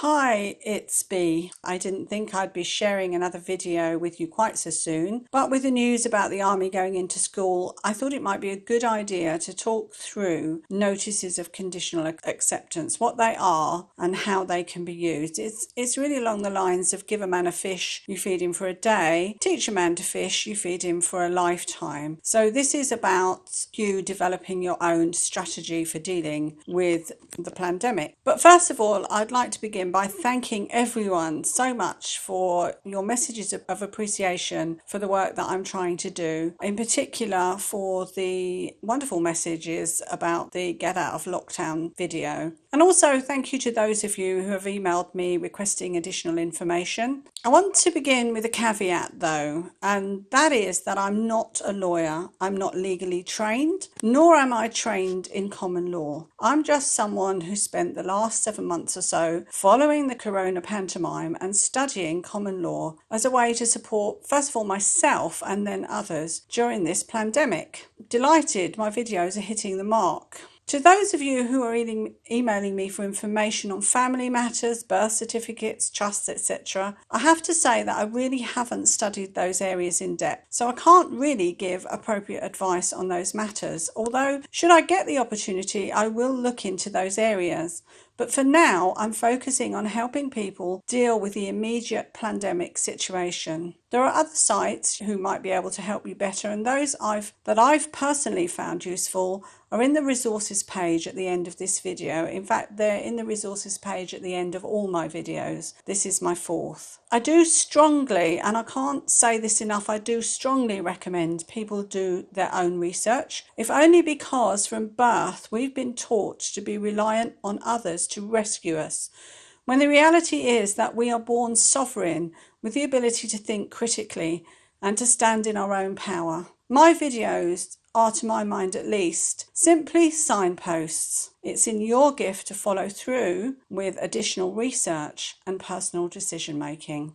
Hi, it's B. I didn't think I'd be sharing another video with you quite so soon, but with the news about the army going into school, I thought it might be a good idea to talk through notices of conditional acceptance, what they are and how they can be used. It's really along the lines of give a man a fish, you feed him for a day, teach a man to fish, you feed him for a lifetime. So this is about you developing your own strategy for dealing with the pandemic. But first of all, I'd like to begin by thanking everyone so much for your messages of appreciation for the work that I'm trying to do, in particular for the wonderful messages about the Get Out of Lockdown video. And also thank you to those of you who have emailed me requesting additional information. I want to begin with a caveat though, and that is that I'm not a lawyer. I'm not legally trained, nor am I trained in common law. I'm just someone who spent the last 7 months or so following the corona pantomime and studying common law as a way to support, first of all, myself and then others during this pandemic. Delighted my videos are hitting the mark. To those of you who are emailing me for information on family matters, birth certificates, trusts, etc., I have to say that I really haven't studied those areas in depth, so I can't really give appropriate advice on those matters, although should I get the opportunity, I will look into those areas. But for now, I'm focusing on helping people deal with the immediate pandemic situation. There are other sites who might be able to help you better, and those that I've personally found useful are in the resources page at the end of this video. In fact, they're in the resources page at the end of all my videos. This is my fourth. I do strongly, and I can't say this enough, I do strongly recommend people do their own research, if only because from birth we've been taught to be reliant on others to rescue us, when the reality is that we are born sovereign with the ability to think critically and to stand in our own power. My videos are, to my mind at least, simply signposts. It's in your gift to follow through with additional research and personal decision making.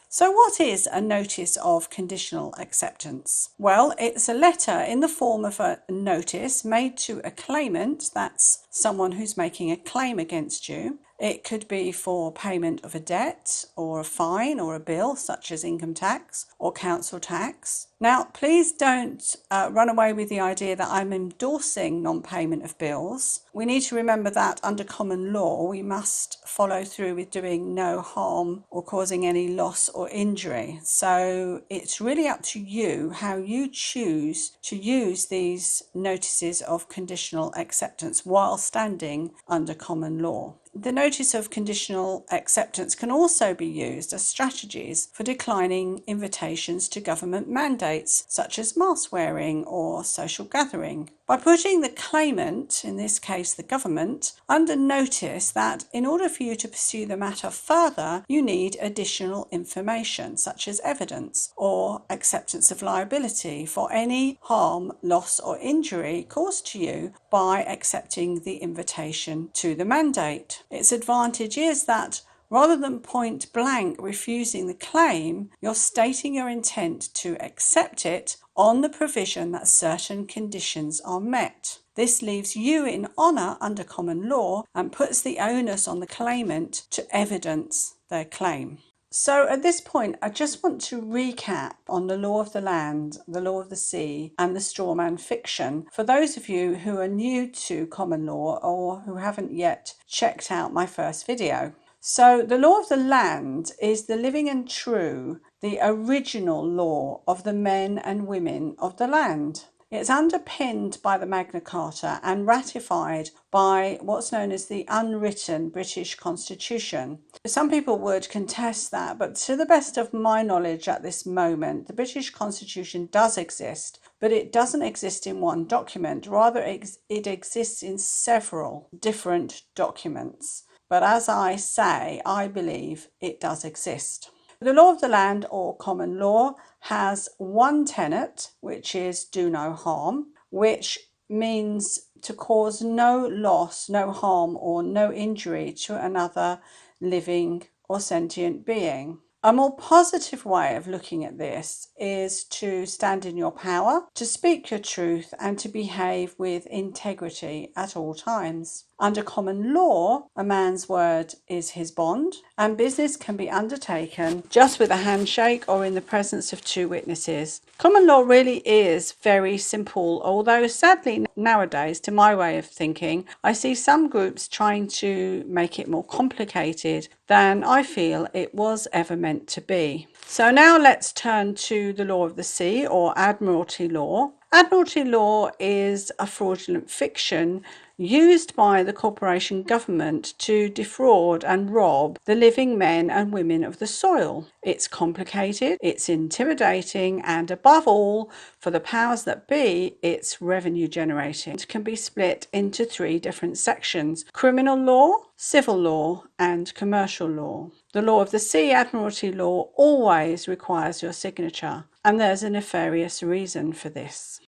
So what is a notice of conditional acceptance? Well, it's a letter in the form of a notice made to a claimant, that's someone who's making a claim against you. It could be for payment of a debt or a fine or a bill, such as income tax or council tax. Now, please don't run away with the idea that I'm endorsing non-payment of bills. We need to remember that under common law, we must follow through with doing no harm or causing any loss or injury. So it's really up to you how you choose to use these notices of conditional acceptance while standing under common law. The notice of conditional acceptance can also be used as strategies for declining invitations to government mandates, such as mask wearing or social gathering, by putting the claimant, in this case the government, under notice that in order for you to pursue the matter further, you need additional information, such as evidence or acceptance of liability for any harm, loss or injury caused to you by accepting the invitation to the mandate. Its advantage is that rather than point blank refusing the claim, you're stating your intent to accept it on the provision that certain conditions are met. This leaves you in honour under common law and puts the onus on the claimant to evidence their claim. So at this point, I just want to recap on the law of the land, the law of the sea, and the strawman fiction for those of you who are new to common law or who haven't yet checked out my first video. So the law of the land is the living and true, the original law of the men and women of the land. It's underpinned by the Magna Carta and ratified by what's known as the unwritten British Constitution. Some people would contest that, but to the best of my knowledge at this moment, the British Constitution does exist, but it doesn't exist in one document. Rather, it exists in several different documents. But as I say, I believe it does exist. The law of the land, or common law, has one tenet, which is do no harm, which means to cause no loss, no harm or no injury to another living or sentient being. A more positive way of looking at this is to stand in your power, to speak your truth and to behave with integrity at all times. Under common law, a man's word is his bond, and business can be undertaken just with a handshake or in the presence of two witnesses. Common law really is very simple, although sadly nowadays, to my way of thinking, I see some groups trying to make it more complicated than I feel it was ever meant to be. So now let's turn to the law of the sea, or admiralty law. Admiralty law is a fraudulent fiction used by the corporation government to defraud and rob the living men and women of the soil. It's complicated, it's intimidating, and above all, for the powers that be, it's revenue generating. It can be split into three different sections: criminal law, civil law, and commercial law. The law of the sea, admiralty law, always requires your signature, and there's a nefarious reason for this.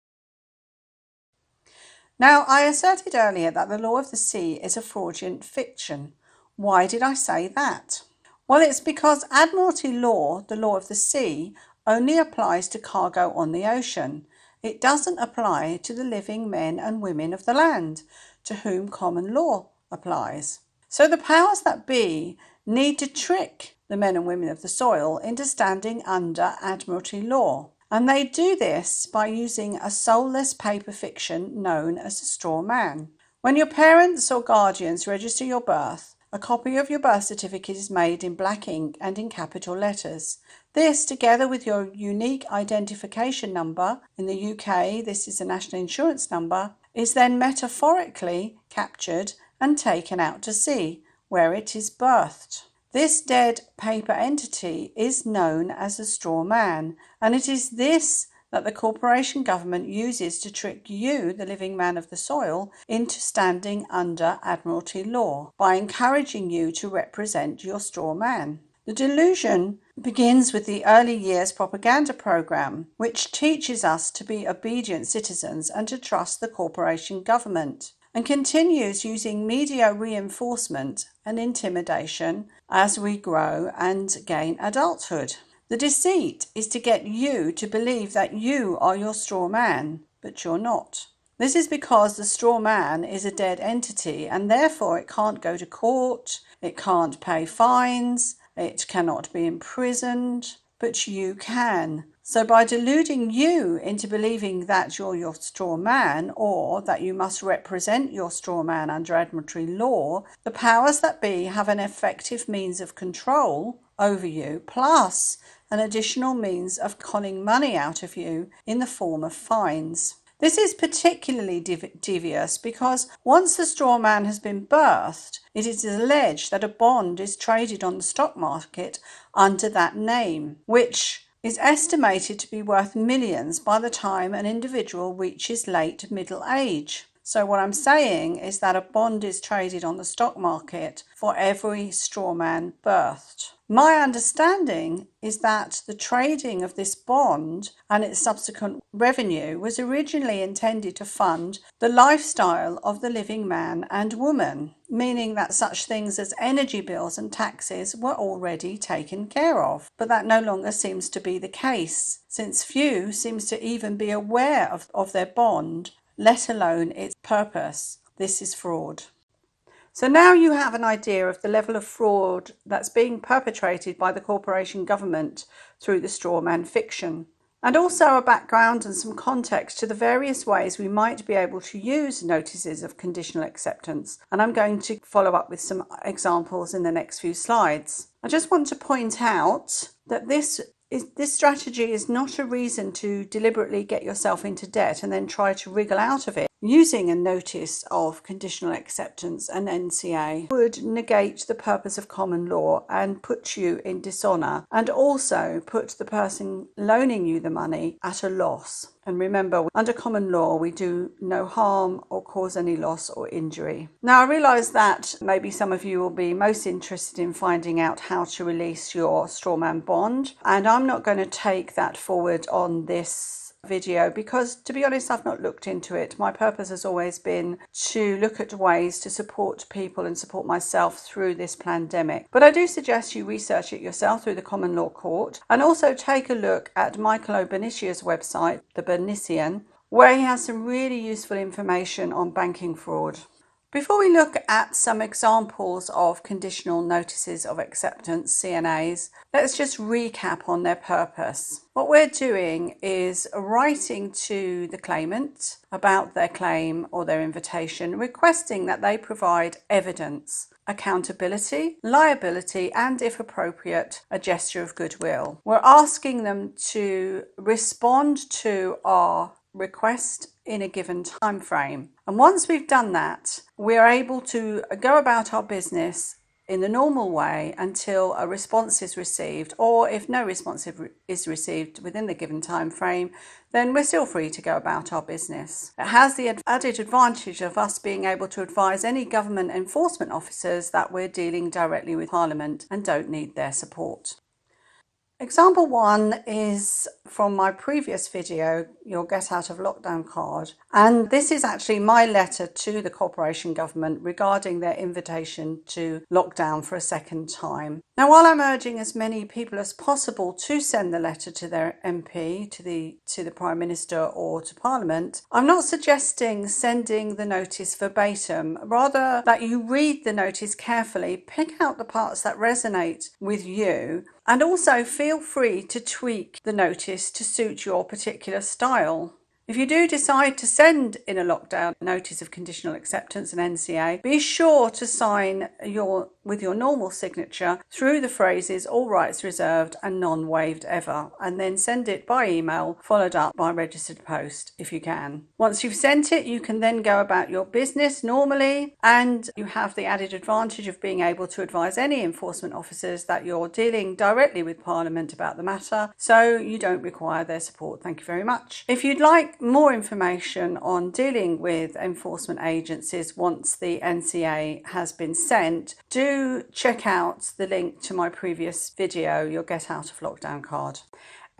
Now, I asserted earlier that the law of the sea is a fraudulent fiction. Why did I say that? Well, it's because admiralty law, the law of the sea, only applies to cargo on the ocean. It doesn't apply to the living men and women of the land, to whom common law applies. So the powers that be need to trick the men and women of the soil into standing under admiralty law. And they do this by using a soulless paper fiction known as a straw man. When your parents or guardians register your birth, a copy of your birth certificate is made in black ink and in capital letters. This, together with your unique identification number, in the UK this is a national insurance number, is then metaphorically captured and taken out to sea, where it is birthed. This dead paper entity is known as a straw man, and it is this that the corporation government uses to trick you, the living man of the soil, into standing under admiralty law by encouraging you to represent your straw man. The delusion begins with the early years propaganda program, which teaches us to be obedient citizens and to trust the corporation government, and continues using media reinforcement and intimidation as we grow and gain adulthood. The deceit is to get you to believe that you are your straw man, but you're not. This is because the straw man is a dead entity, and therefore it can't go to court, it can't pay fines, it cannot be imprisoned, but you can. So by deluding you into believing that you're your straw man, or that you must represent your straw man under admiralty law, the powers that be have an effective means of control over you, plus an additional means of conning money out of you in the form of fines. This is particularly devious because once the straw man has been birthed, it is alleged that a bond is traded on the stock market under that name, which is estimated to be worth millions by the time an individual reaches late middle age. So what I'm saying is that a bond is traded on the stock market for every straw man birthed. My understanding is that the trading of this bond and its subsequent revenue was originally intended to fund the lifestyle of the living man and woman, meaning that such things as energy bills and taxes were already taken care of. But that no longer seems to be the case, since few seems to even be aware of their bond, let alone its purpose. This is fraud. So now you have an idea of the level of fraud that's being perpetrated by the corporation government through the straw man fiction, and also a background and some context to the various ways we might be able to use notices of conditional acceptance. And I'm going to follow up with some examples in the next few slides. I just want to point out that this strategy is not a reason to deliberately get yourself into debt and then try to wriggle out of it. Using a notice of conditional acceptance, an NCA, would negate the purpose of common law and put you in dishonour, and also put the person loaning you the money at a loss. And remember, under common law, we do no harm or cause any loss or injury. Now, I realise that maybe some of you will be most interested in finding out how to release your strawman bond, and I'm not going to take that forward on this video because, to be honest, I've not looked into it. My purpose has always been to look at ways to support people and support myself through this pandemic. But I do suggest you research it yourself through the Common Law Court, and also take a look at Michael O'Benicia's website, The Benician, where he has some really useful information on banking fraud. Before we look at some examples of conditional notices of acceptance, CNAs, let's just recap on their purpose. What we're doing is writing to the claimant about their claim or their invitation, requesting that they provide evidence, accountability, liability, and if appropriate, a gesture of goodwill. We're asking them to respond to our request in a given time frame. And once we've done that, we are able to go about our business in the normal way until a response is received, or if no response is received within the given time frame, then we're still free to go about our business. It has the added advantage of us being able to advise any government enforcement officers that we're dealing directly with Parliament and don't need their support. Example 1 is from my previous video, your Get Out of Lockdown card. And this is actually my letter to the corporation government regarding their invitation to lockdown for a second time. Now, while I'm urging as many people as possible to send the letter to their MP, to the Prime Minister or to Parliament, I'm not suggesting sending the notice verbatim, rather that you read the notice carefully, pick out the parts that resonate with you, and also feel free to tweak the notice to suit your particular style. If you do decide to send in a lockdown notice of conditional acceptance, an NCA, be sure to sign with your normal signature through the phrases all rights reserved and none waived ever, and then send it by email followed up by registered post if you can. Once you've sent it, you can then go about your business normally, and you have the added advantage of being able to advise any enforcement officers that you're dealing directly with Parliament about the matter, so you don't require their support. Thank you very much. If you'd like more information on dealing with enforcement agencies once the NCA has been sent, do check out the link to my previous video, your Get Out of Lockdown card.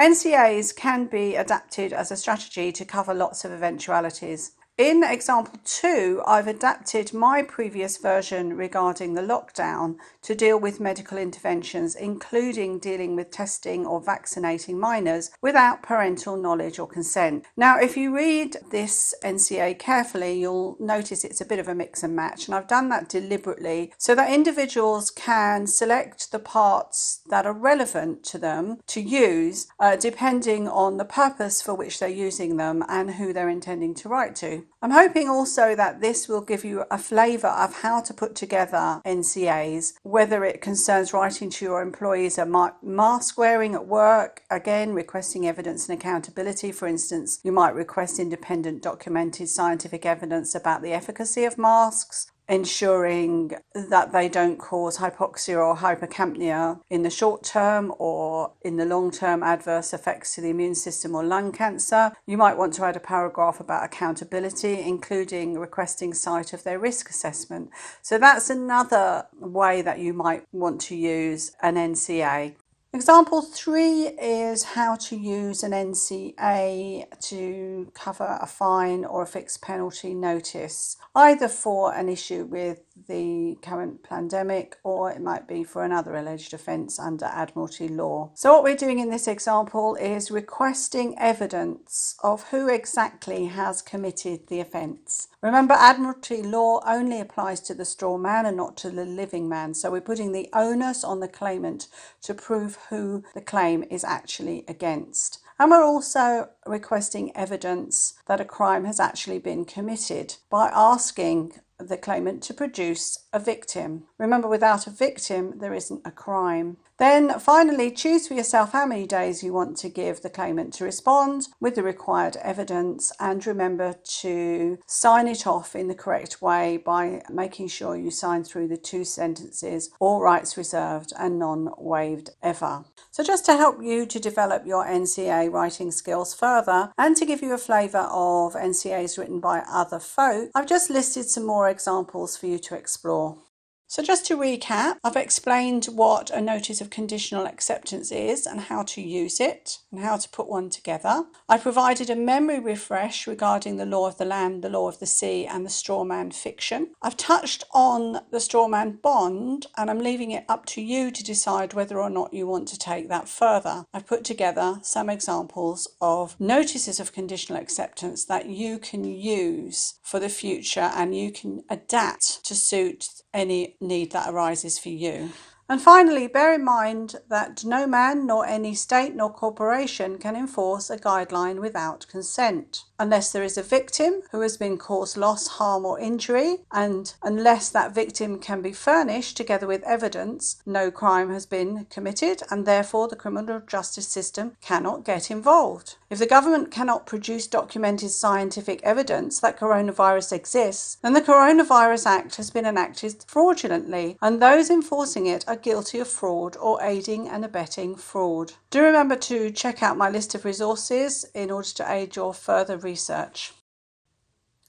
NCAs can be adapted as a strategy to cover lots of eventualities. In example 2, I've adapted my previous version regarding the lockdown to deal with medical interventions, including dealing with testing or vaccinating minors without parental knowledge or consent. Now, if you read this NCA carefully, you'll notice it's a bit of a mix and match, and I've done that deliberately so that individuals can select the parts that are relevant to them to use, depending on the purpose for which they're using them and who they're intending to write to. I'm hoping also that this will give you a flavour of how to put together NCAs, whether it concerns writing to your employees about mask wearing at work, again requesting evidence and accountability. For instance, you might request independent documented scientific evidence about the efficacy of masks, ensuring that they don't cause hypoxia or hypercapnia in the short term or in the long term adverse effects to the immune system or lung cancer. You might want to add a paragraph about accountability, including requesting sight of their risk assessment. So that's another way that you might want to use an NCA. Example 3 is how to use an NCA to cover a fine or a fixed penalty notice, either for an issue with the current pandemic or it might be for another alleged offence under Admiralty law. So what we're doing in this example is requesting evidence of who exactly has committed the offence. Remember, Admiralty law only applies to the straw man and not to the living man, so we're putting the onus on the claimant to prove who the claim is actually against. And we're also requesting evidence that a crime has actually been committed by asking the claimant to produce a victim. Remember, without a victim, there isn't a crime. Then finally, choose for yourself how many days you want to give the claimant to respond with the required evidence, and remember to sign it off in the correct way by making sure you sign through the 2 sentences, all rights reserved and none waived ever. So just to help you to develop your NCA writing skills further and to give you a flavour of NCAs written by other folk, I've just listed some more examples for you to explore. So just to recap, I've explained what a notice of conditional acceptance is and how to use it and how to put one together. I provided a memory refresh regarding the law of the land, the law of the sea and the strawman fiction. I've touched on the strawman bond and I'm leaving it up to you to decide whether or not you want to take that further. I've put together some examples of notices of conditional acceptance that you can use for the future and you can adapt to suit any need that arises for you. And finally, bear in mind that no man, nor any state, nor corporation can enforce a guideline without consent, unless there is a victim who has been caused loss, harm, or injury, and unless that victim can be furnished together with evidence, no crime has been committed, and therefore the criminal justice system cannot get involved. If the government cannot produce documented scientific evidence that coronavirus exists, then the Coronavirus Act has been enacted fraudulently, and those enforcing it are guilty of fraud or aiding and abetting fraud. Do remember to check out my list of resources in order to aid your further research.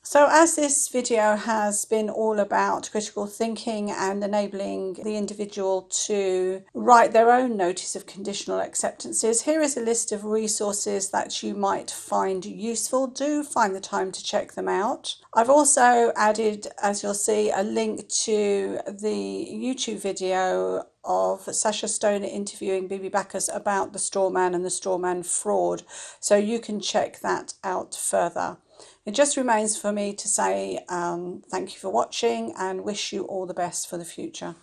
So as this video has been all about critical thinking and enabling the individual to write their own notice of conditional acceptances, here is a list of resources that you might find useful. Do find the time to check them out. I've also added, as you'll see, a link to the YouTube video of Sasha Stoner interviewing Bibi Bacchus about the strawman and the strawman fraud, so you can check that out further. It just remains for me to say thank you for watching and wish you all the best for the future.